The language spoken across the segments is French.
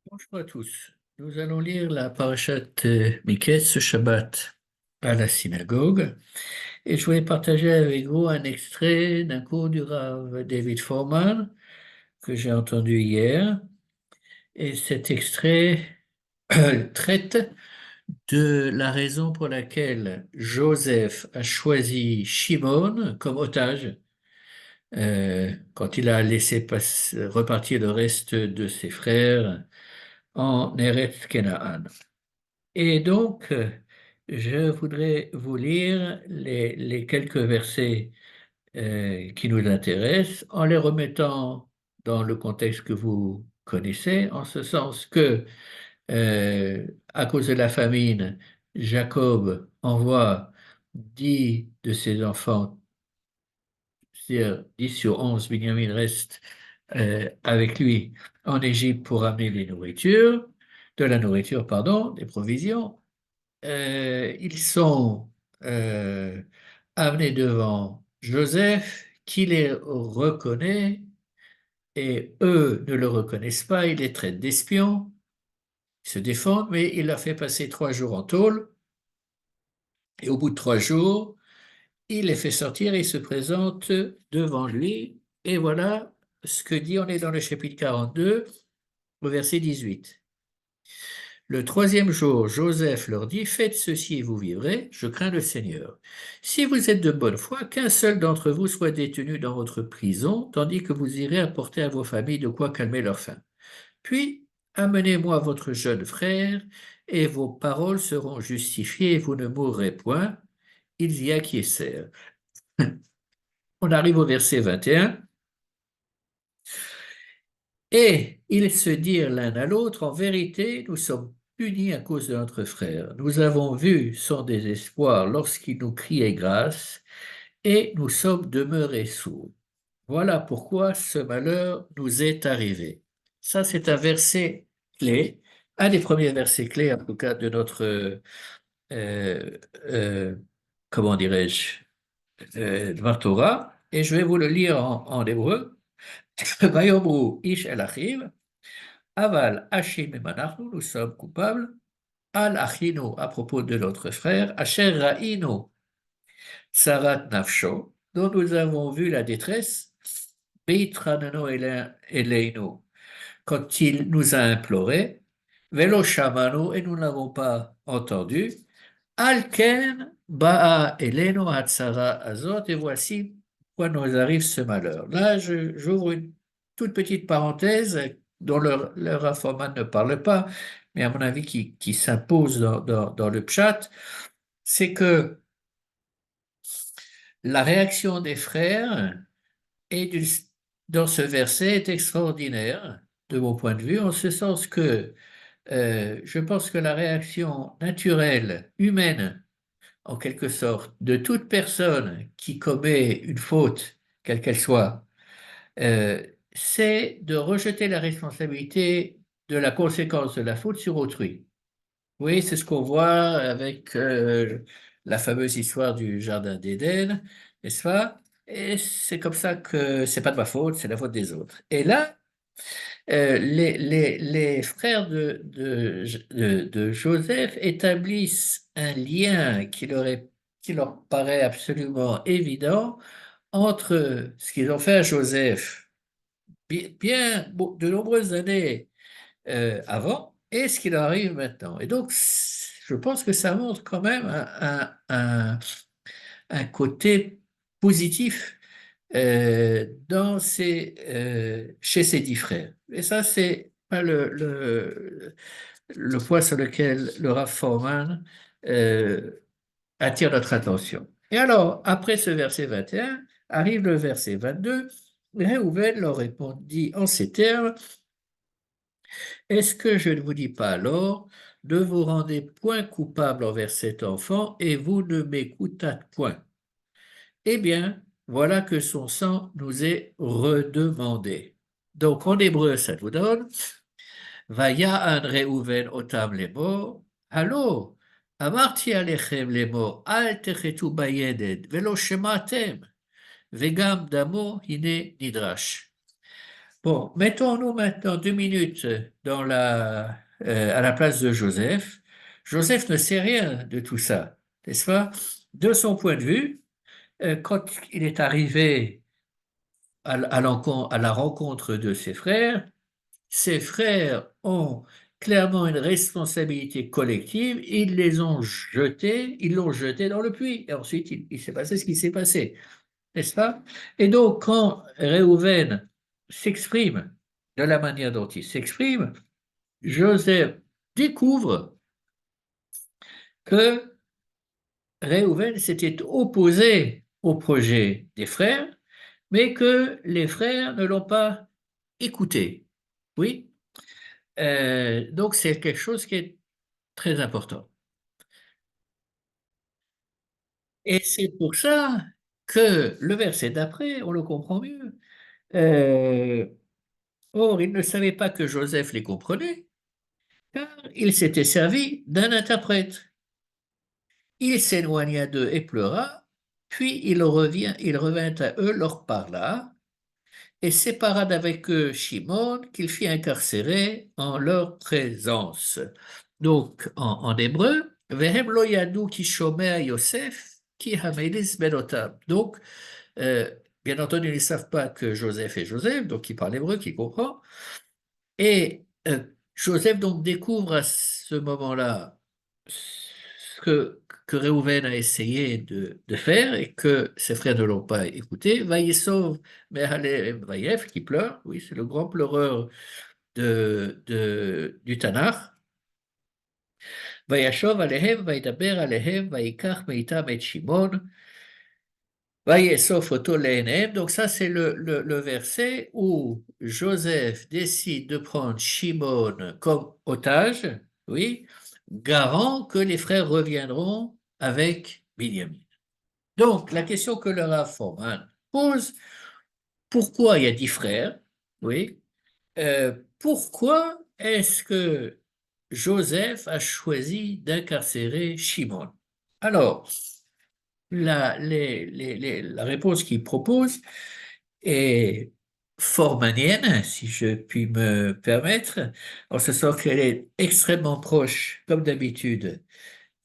Bonjour à tous. Nous allons lire la parashat Miketz ce Shabbat à la synagogue et je voulais partager avec vous un extrait d'un cours du Rav David Foreman que j'ai entendu hier. Et cet extrait traite de la raison pour laquelle Joseph a choisi Shimon comme otage quand il a laissé repartir le reste de ses frères en Eretz Kenaan. Et donc, je voudrais vous lire les quelques versets qui nous intéressent en les remettant dans le contexte que vous connaissez, en ce sens que, à cause de la famine, Jacob envoie 10 de ses enfants, c'est-à-dire 10 sur 11, Binyamin reste avec lui en Égypte pour amener de la nourriture, pardon, des provisions. Ils sont euh, amenés devant Joseph, qui les reconnaît, et eux ne le reconnaissent pas, ils les traitent d'espions, ils se défendent, mais il leur fait passer 3 jours en tôle, et au bout de 3 jours, il les fait sortir et ils se présentent devant lui, et voilà ce que dit, on est dans le chapitre 42, au verset 18. Le troisième jour, Joseph leur dit, faites ceci et vous vivrez, je crains le Seigneur. Si vous êtes de bonne foi, qu'un seul d'entre vous soit détenu dans votre prison, tandis que vous irez apporter à vos familles de quoi calmer leur faim. Puis, amenez-moi votre jeune frère, et vos paroles seront justifiées et vous ne mourrez point. Ils y acquiescèrent. On arrive au verset 21. Et ils se dirent l'un à l'autre, en vérité, nous sommes punis à cause de notre frère. Nous avons vu son désespoir lorsqu'il nous criait grâce, et nous sommes demeurés sourds. Voilà pourquoi ce malheur nous est arrivé. Ça, c'est un verset clé, un des premiers versets clés, en tout cas, de notre, euh, euh, comment dirais-je, Dvar Torah, et je vais vous le lire en hébreu. Vayomru ish el achiv, Aval Hachim et Manachnu, nous sommes coupables. Al Achinu, à propos de notre frère. Asher Ra'inu, Sarat Nafsho, dont nous avons vu la détresse. Beitranano Eleinu, quand il nous a imploré. Velo Shamanu, et nous n'avons pas entendu. Alken Ba'a Eleno Hatsara Azot, et voici pourquoi nous arrive ce malheur. Là, j'ouvre une toute petite parenthèse dont le Raffoman ne parle pas, mais à mon avis qui s'impose dans le pshat, c'est que la réaction des frères est dans ce verset est extraordinaire, de mon point de vue, en ce sens que je pense que la réaction naturelle, humaine, en quelque sorte, de toute personne qui commet une faute, quelle qu'elle soit, euh, c'est de rejeter la responsabilité de la conséquence de la faute sur autrui. Oui, c'est ce qu'on voit avec la fameuse histoire du Jardin d'Éden, n'est-ce pas? Et c'est comme ça que c'est pas de ma faute, c'est la faute des autres. Et là, les frères de Joseph établissent un lien qui leur paraît absolument évident entre ce qu'ils ont fait à Joseph de nombreuses années avant et ce qui leur arrive maintenant. Et donc, je pense que ça montre quand même un côté positif chez ces 10 frères. Et ça, c'est pas le point sur lequel le Rav Foreman euh, attire notre attention. Et alors, après ce verset 21, arrive le verset 22. Réhouven leur répondit en ces termes, est-ce que je ne vous dis pas alors, ne vous rendez point coupable envers cet enfant et vous ne m'écoutâtes point? Eh bien, voilà que son sang nous est redemandé. Donc en hébreu, ça nous donne Vaya'an Reuven otam lemor, Hallo, amarti alechem lemor, al techetu bayeded, velo shematem, vegam damo hine nidrash. Bon, mettons-nous maintenant 2 minutes à la place de Joseph. Joseph ne sait rien de tout ça, n'est-ce pas? De son point de vue, quand il est arrivé à la rencontre de ses frères ont clairement une responsabilité collective, ils l'ont jeté dans le puits. Et ensuite, il s'est passé ce qui s'est passé, n'est-ce pas? Et donc, quand Réhouven s'exprime de la manière dont il s'exprime, Joseph découvre que Réhouven s'était opposé au projet des frères, mais que les frères ne l'ont pas écouté. Oui. Donc, c'est quelque chose qui est très important. Et c'est pour ça que le verset d'après, on le comprend mieux. Euh, Or, ils ne savaient pas que Joseph les comprenait, car il s'était servi d'un interprète. Il s'éloigna d'eux et pleura, puis il revint à eux, leur parla, et sépara d'avec eux Shimon, qu'il fit incarcérer en leur présence. Donc, en hébreu, Vehem lo yadu ki shomea Yosef, ki hamelis benotam. Donc, euh, bien entendu, ils ne savent pas que Joseph est Joseph, donc il parle hébreu, qu'il comprend. Et Joseph donc découvre à ce moment-là ce que Réhouven a essayé de faire et que ses frères ne l'ont pas écouté. Vaïsov Vaïev, qui pleure, oui, c'est le grand pleureur du Tanakh. Vaïachov Alehem, Vaïdaber Alehem, Vaïkach Meitam et Shimon, Vaïesov Oto Lehenem. Donc ça, c'est le verset où Joseph décide de prendre Shimon comme otage, oui, garant que les frères reviendront avec Binyamin. Donc, la question que le Rav Foreman pose, pourquoi il y a 10 frères? Oui. Pourquoi est-ce que Joseph a choisi d'incarcérer Shimon? Alors, la réponse qu'il propose est formanienne, si je puis me permettre, en ce sens qu'elle est extrêmement proche, comme d'habitude,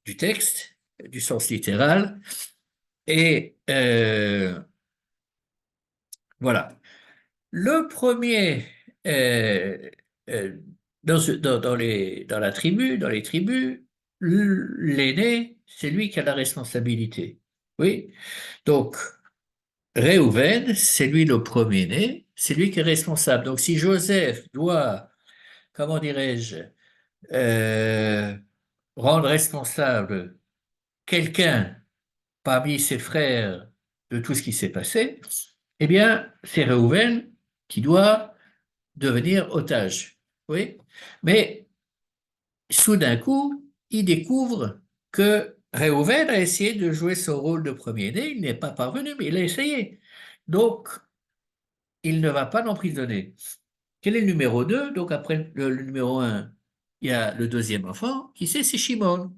du texte, du sens littéral, et voilà. Le premier, euh, euh, dans la tribu, dans les tribus, l'aîné, c'est lui qui a la responsabilité. Oui. Donc, Réhouven, c'est lui le premier-né, c'est lui qui est responsable. Donc, si Joseph doit, comment dirais-je, euh, rendre responsable quelqu'un parmi ses frères de tout ce qui s'est passé, eh bien, c'est Réhouven qui doit devenir otage. Oui, mais soudain coup, il découvre que Réhouven a essayé de jouer son rôle de premier-né, il n'est pas parvenu, mais il a essayé. Donc, il ne va pas l'emprisonner. Quel est le numéro 2? Donc, après le numéro 1, il y a le deuxième enfant. Qui c'est? C'est Shimon.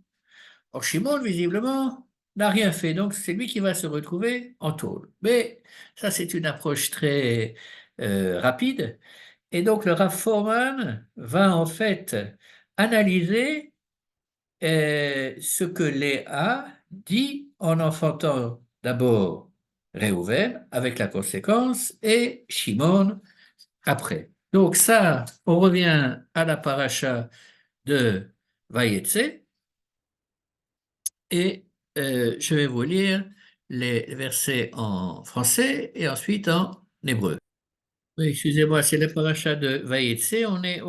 Or, Shimon, visiblement, n'a rien fait. Donc, c'est lui qui va se retrouver en tôle. Mais ça, c'est une approche très rapide. Et donc, le Rav Foreman va en fait analyser ce que Léa dit en enfantant d'abord Réhouven, avec la conséquence, et Shimon après. Donc ça, on revient à la paracha de Vayetse, et je vais vous lire les versets en français et ensuite en hébreu. Oui, excusez-moi, c'est la paracha de Vaïetse, on est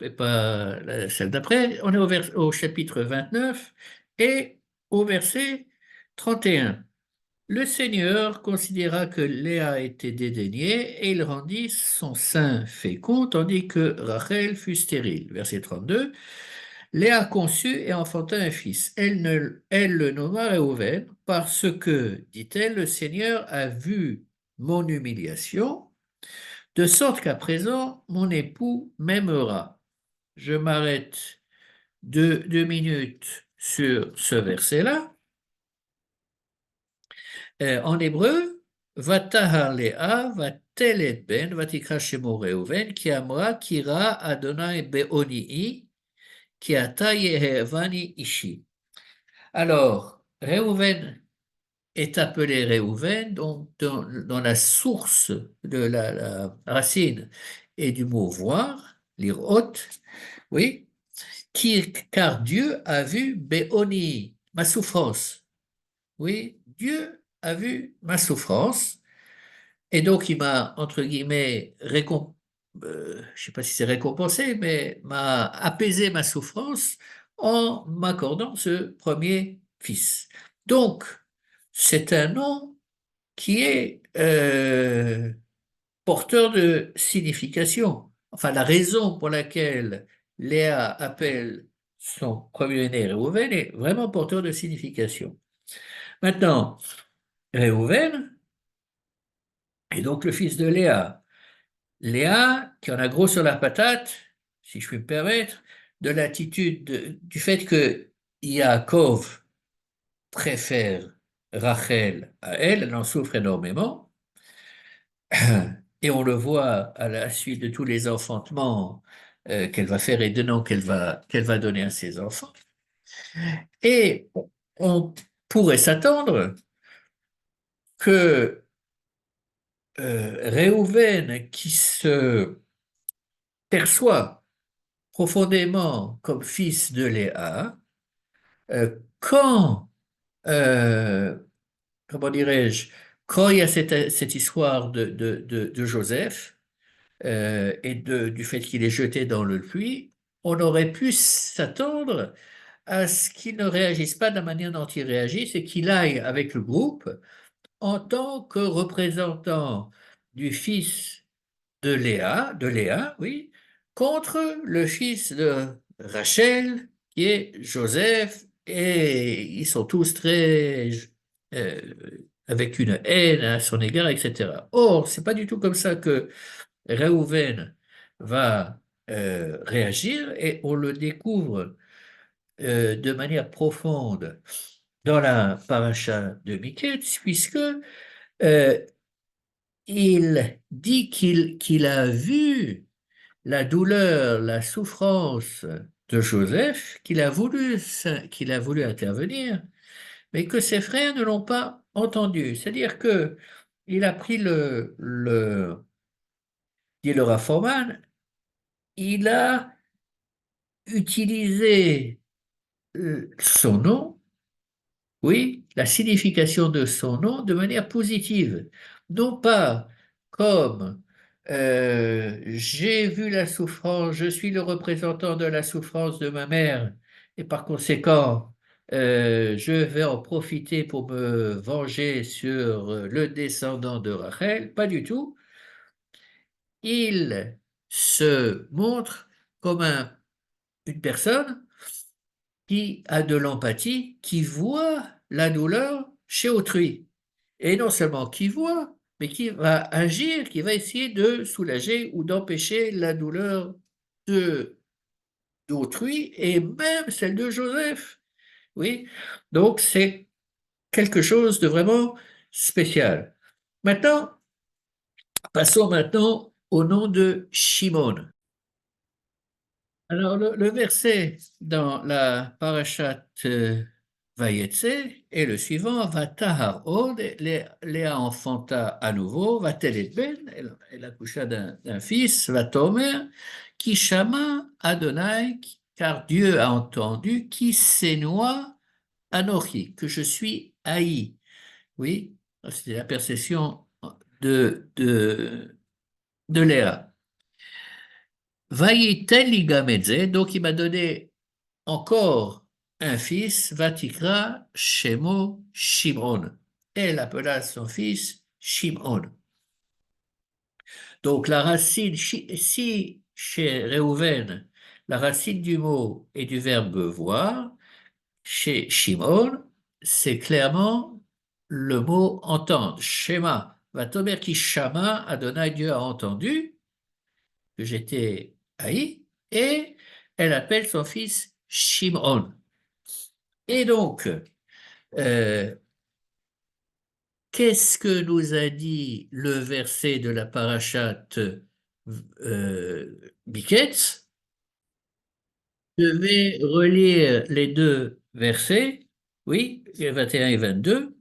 et pas celle d'après, on est au chapitre 29 et au verset 31. Le Seigneur considéra que Léa était dédaignée et il rendit son sein fécond, tandis que Rachel fut stérile. Verset 32. Léa conçut et enfanta un fils. Elle le nomma Réhouven parce que, dit-elle, le Seigneur a vu mon humiliation de sorte qu'à présent, mon époux m'aimera. Je m'arrête 2 minutes sur ce verset-là. En hébreu, Vatahar Léa, תלת בן, ותקרא שמו ראובן, כי אמרה, כי ראה אדוני בעוניי, כי עתה יהבני אישי. Alors, Réhouven est appelé Réhouven, donc dans la source de la racine et du mot voir, lire haute, oui, car Dieu a vu Béoni, ma souffrance. Oui, Dieu a vu ma souffrance, et donc il m'a, entre guillemets, je ne sais pas si c'est récompensé, mais m'a apaisé ma souffrance en m'accordant ce premier fils. Donc, c'est un nom qui est porteur de signification. Enfin, la raison pour laquelle Léa appelle son premier-né Réhouven est vraiment porteur de signification. Maintenant, Réhouven est donc le fils de Léa. Léa, qui en a gros sur la patate, si je puis me permettre, de l'attitude du fait que Yaakov préfère Rachel à elle, elle en souffre énormément, et on le voit à la suite de tous les enfantements qu'elle va faire et de noms qu'elle va donner à ses enfants. Et on pourrait s'attendre que Réhouven, qui se perçoit profondément comme fils de Léa, quand, euh, comment dirais-je, quand il y a cette histoire de Joseph et du fait qu'il est jeté dans le puits, on aurait pu s'attendre à ce qu'il ne réagisse pas de la manière dont il réagit, c'est qu'il aille avec le groupe en tant que représentant du fils de Léa, oui, contre le fils de Rachel, qui est Joseph, et ils sont tous très euh, avec une haine à son égard, etc. Or, c'est pas du tout comme ça que Réhouven va réagir, et on le découvre de manière profonde dans la paracha de Miquée, puisque euh, il dit qu'il a vu la douleur, la souffrance de Joseph, qu'il a voulu intervenir, mais que ses frères ne l'ont pas entendu. C'est-à-dire que il a pris dit le Rafforman, il a utilisé son nom, oui, la signification de son nom de manière positive, non pas comme j'ai vu la souffrance, je suis le représentant de la souffrance de ma mère et par conséquent je vais en profiter pour me venger sur le descendant de Rachel, pas du tout. Il se montre comme une personne qui a de l'empathie, qui voit la douleur chez autrui. Et non seulement qui voit, mais qui va agir, qui va essayer de soulager ou d'empêcher la douleur de d'autrui et même celle de Joseph. Oui, donc c'est quelque chose de vraiment spécial. Maintenant, passons maintenant au nom de Shimon. Alors, le verset dans la parashat Vayetse est le suivant, Vatahar od, Léa enfanta à nouveau, Vatelet ben, elle accoucha d'un fils, Vatomer, qui chama Adonai, car Dieu a entendu, qui s'énoua Anochi, que je suis haï. Oui, c'est la perception de Léa. Vayitel ligamedze, donc il m'a donné encore un fils, Vatikra Shemo Shimon. Elle appela son fils Shimon. Donc la racine, si chez Réhouven, la racine du mot et du verbe voir, chez Shimon, c'est clairement le mot entendre, Shema. Vatomer qui Shama, Adonai, Dieu a entendu que j'étais haï, et elle appelle son fils Shimon. Et donc, euh, qu'est-ce que nous a dit le verset de la parachate Miketz? Je vais relire les deux versets, oui, 21 et 22.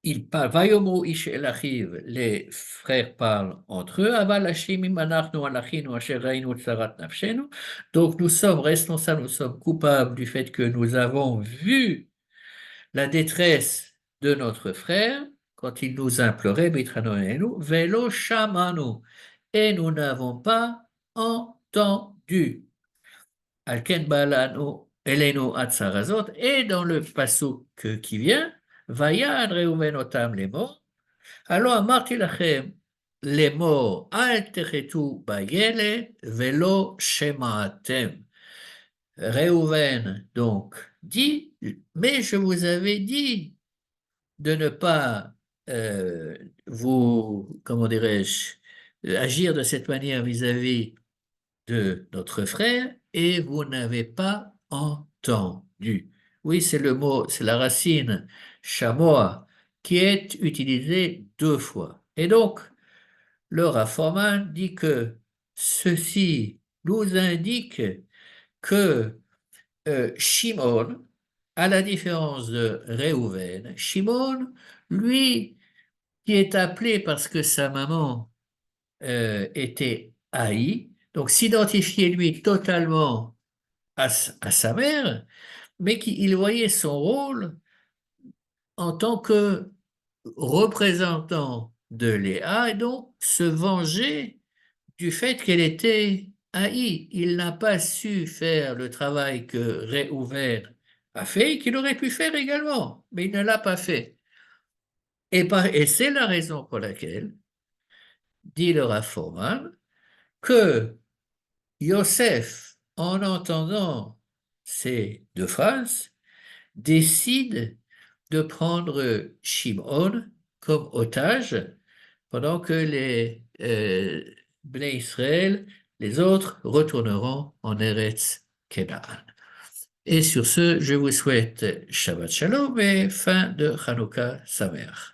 Il parle, Vayomu ish el achiv, les frères parlent entre eux, Aval Hashim im anachnu alachinu asher rainu tzarat nafshenu. Donc nous sommes responsables, nous sommes coupables du fait que nous avons vu la détresse de notre frère quand il nous implorait, Mitranoenu, Velo shamanu, et nous n'avons pas entendu. Alken balanu elenu atzarazot, et dans le pasuk qui vient, Vayad Reuven otam les morts. Alors amarti lachem les morts, al techetu bayele velo shemaatem. Reuven donc dit, mais je vous avais dit de ne pas vous, comment dirais-je, agir de cette manière vis-à-vis de notre frère et vous n'avez pas entendu. Oui, c'est le mot, c'est la racine chamois qui est utilisée deux fois. Et donc, le Raffoman dit que ceci nous indique que Shimon, à la différence de Réhouven, Shimon, lui, qui est appelé parce que sa maman était haïe, donc s'identifiait lui totalement à sa mère, mais qu'il voyait son rôle en tant que représentant de Léa et donc se venger du fait qu'elle était haïe. Il n'a pas su faire le travail que Réhouven a fait et qu'il aurait pu faire également, mais il ne l'a pas fait. Et c'est la raison pour laquelle, dit le Raffoman, que Yosef, en entendant ces deux phrases, décide de prendre Shimon comme otage pendant que les Bnei Israël, les autres, retourneront en Eretz Canaan. Et sur ce, je vous souhaite Shabbat Shalom et fin de Hanouka Sameach.